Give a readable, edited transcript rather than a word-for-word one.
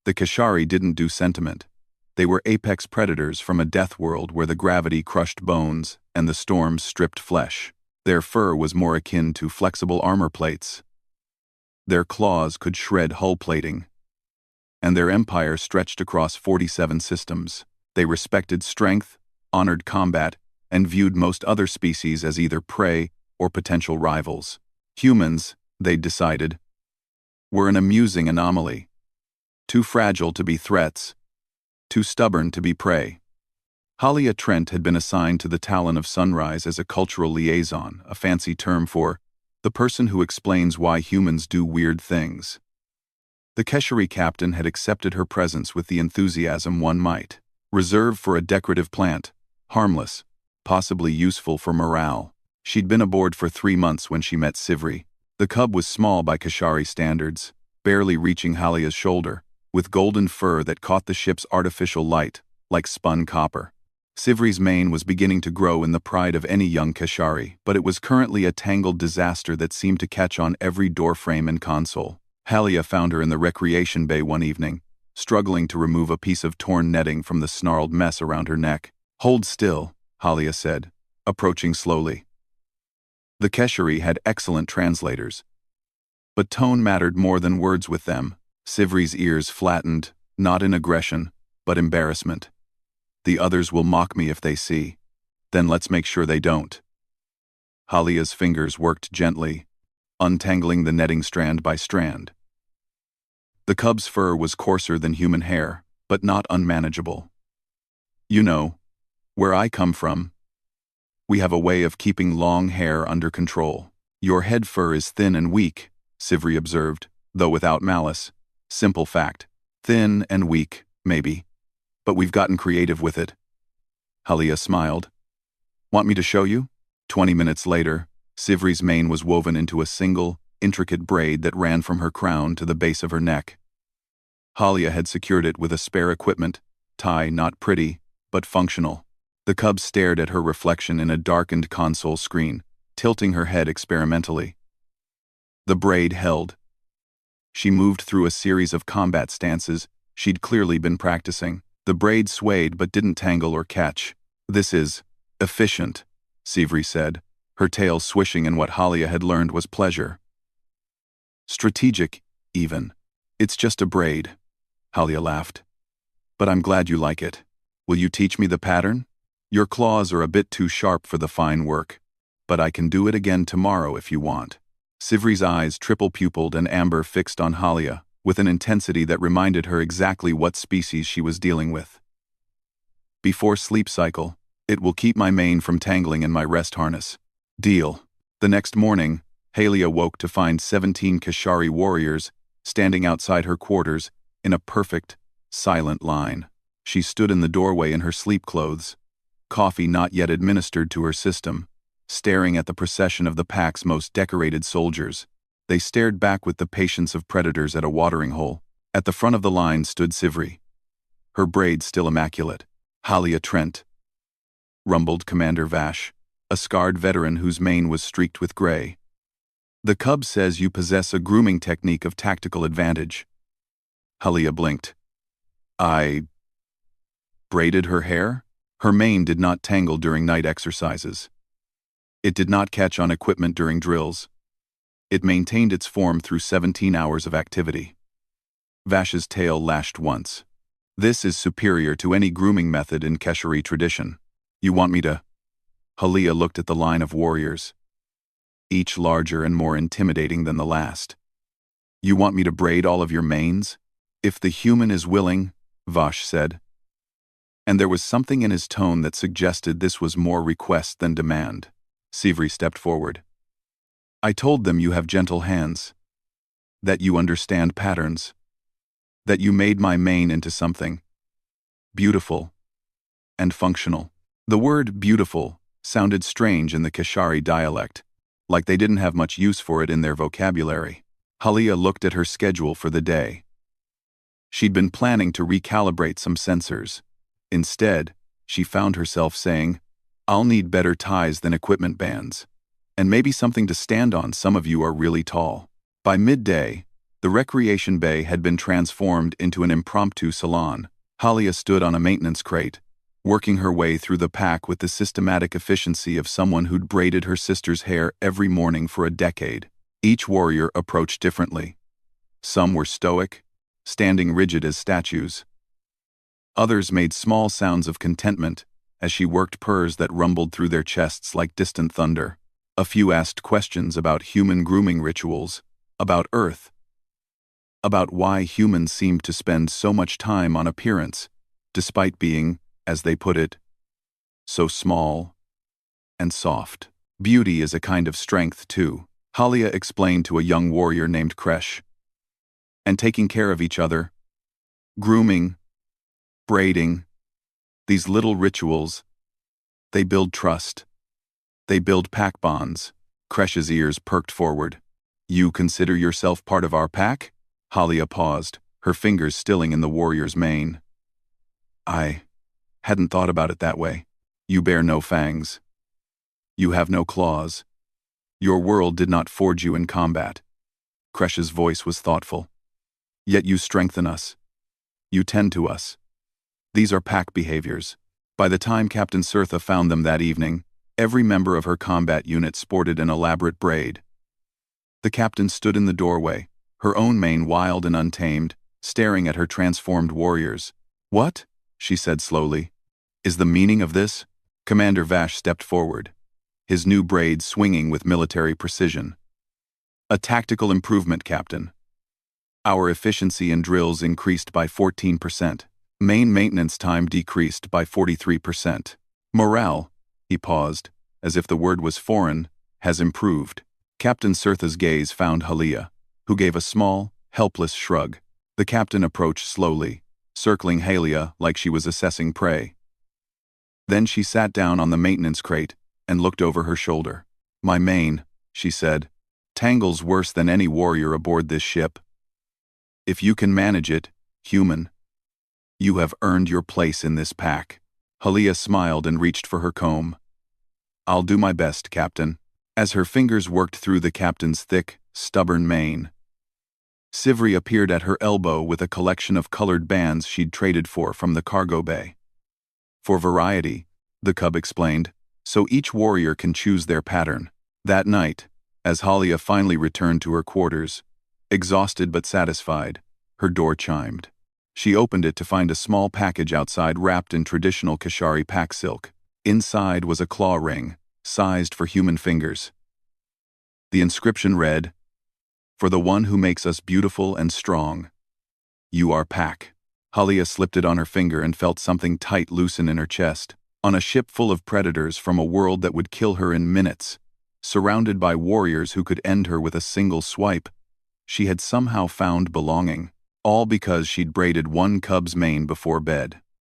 The kashari didn't do sentiment. They were apex predators from a death world where the gravity crushed bones and the storms stripped flesh. Their fur was more akin to flexible armor plates. Their claws could shred hull plating. And their empire stretched across 47 systems. They respected strength, honored combat, and viewed most other species as either prey or potential rivals. Humans, they'd decided, were an amusing anomaly. Too fragile to be threats, too stubborn to be prey. Halia Trent had been assigned to the Talon of Sunrise as a cultural liaison, a fancy term for the person who explains why humans do weird things. The kashari captain had accepted her presence with the enthusiasm one might reserve for a decorative plant, harmless, possibly useful for morale. She'd been aboard for 3 months when she met Civerri. The cub was small by kashari standards, barely reaching Halia's shoulder, with golden fur that caught the ship's artificial light, like spun copper. Civerri's mane was beginning to grow in the pride of any young kashari, but it was currently a tangled disaster that seemed to catch on every doorframe and console. Halia found her in the recreation bay one evening, struggling to remove a piece of torn netting from the snarled mess around her neck. "Hold still," Halia said, approaching slowly. The kashari had excellent translators, but tone mattered more than words with them. Civerri's ears flattened, not in aggression, but embarrassment. "The others will mock me if they see. Then let's make sure they don't." Halia's fingers worked gently, untangling the netting strand by strand. The cub's fur was coarser than human hair, but not unmanageable. "You know, where I come from, we have a way of keeping long hair under control. Your head fur is thin and weak," Civerri observed, though without malice. "Simple fact. Thin and weak, maybe. But we've gotten creative with it." Halia smiled. "Want me to show you?" 20 minutes later, Civerri's mane was woven into a single, intricate braid that ran from her crown to the base of her neck. Halia had secured it with a spare equipment, tie not pretty, but functional. The cub stared at her reflection in a darkened console screen, tilting her head experimentally. The braid held. She moved through a series of combat stances she'd clearly been practicing. The braid swayed but didn't tangle or catch. "This is efficient," Civerri said, her tail swishing in what Halia had learned was pleasure. "Strategic, even. It's just a braid," Halia laughed. "But I'm glad you like it. Will you teach me the pattern? Your claws are a bit too sharp for the fine work, but I can do it again tomorrow if you want." Civerri's eyes, triple-pupilled and amber, fixed on Halia, with an intensity that reminded her exactly what species she was dealing with. "Before sleep cycle, it will keep my mane from tangling in my rest harness." "Deal." The next morning, Halia woke to find 17 kashari warriors standing outside her quarters in a perfect, silent line. She stood in the doorway in her sleep clothes, coffee not yet administered to her system, staring at the procession of the pack's most decorated soldiers. They stared back with the patience of predators at a watering hole. At the front of the line stood Civerri, her braids still immaculate. "Halia Trent," rumbled Commander Vash, a scarred veteran whose mane was streaked with gray. "The cub says you possess a grooming technique of tactical advantage." Halia blinked. "I braided her hair?" Her mane did not tangle during night exercises. It did not catch on equipment during drills. It maintained its form through 17 hours of activity. Vash's tail lashed once. "This is superior to any grooming method in kashari tradition. You want me to?" Halia looked at the line of warriors, each larger and more intimidating than the last. "You want me to braid all of your manes?" "If the human is willing," Vash said. And there was something in his tone that suggested this was more request than demand. Civerri stepped forward. "I told them you have gentle hands, that you understand patterns, that you made my mane into something beautiful and functional." The word "beautiful" sounded strange in the kashari dialect, like they didn't have much use for it in their vocabulary. Halia looked at her schedule for the day. She'd been planning to recalibrate some sensors. Instead, she found herself saying, "I'll need better ties than equipment bands. And maybe something to stand on. Some of you are really tall." By midday, The recreation bay had been transformed into an impromptu salon. Halia stood on a maintenance crate, working her way through the pack with the systematic efficiency of someone who'd braided her sister's hair every morning for a decade. Each warrior approached differently. Some were stoic, standing rigid as statues. Others made small sounds of contentment as she worked purrs that rumbled through their chests like distant thunder. A few asked questions about human grooming rituals, about Earth, about why humans seemed to spend so much time on appearance, despite being, as they put it, so small and soft. Beauty is a kind of strength, too, Halia explained to a young warrior named Kresh. And taking care of each other, grooming, braiding, these little rituals, they build trust. They build pack bonds. Kresh's ears perked forward. You consider yourself part of our pack? Halia paused, her fingers stilling in the warrior's mane. I hadn't thought about it that way. You bear no fangs. You have no claws. Your world did not forge you in combat. Kresh's voice was thoughtful. Yet you strengthen us. You tend to us. These are pack behaviors. By the time Captain Surtha found them that evening, every member of her combat unit sported an elaborate braid. The captain stood in the doorway, her own mane wild and untamed, staring at her transformed warriors. What? She said slowly. Is the meaning of this? Commander Vash stepped forward, his new braid swinging with military precision. A tactical improvement, Captain. Our efficiency in drills increased by 14%. Main maintenance time decreased by 43%. Morale, he paused, as if the word was foreign, has improved. Captain Surtha's gaze found Halia, who gave a small, helpless shrug. The captain approached slowly, circling Halia like she was assessing prey. Then she sat down on the maintenance crate and looked over her shoulder. My mane, she said, tangles worse than any warrior aboard this ship. If you can manage it, human, you have earned your place in this pack. Halia smiled and reached for her comb. I'll do my best, Captain. As her fingers worked through the captain's thick, stubborn mane, Civerri appeared at her elbow with a collection of colored bands she'd traded for from the cargo bay. For variety, the cub explained, so each warrior can choose their pattern. That night, as Halia finally returned to her quarters, exhausted but satisfied, her door chimed. She opened it to find a small package outside wrapped in traditional kashari pack silk. Inside was a claw ring, sized for human fingers. The inscription read, For the one who makes us beautiful and strong, you are pack. Halia slipped it on her finger and felt something tight loosen in her chest. On a ship full of predators from a world that would kill her in minutes, surrounded by warriors who could end her with a single swipe, she had somehow found belonging, all because she'd braided one cub's mane before bed.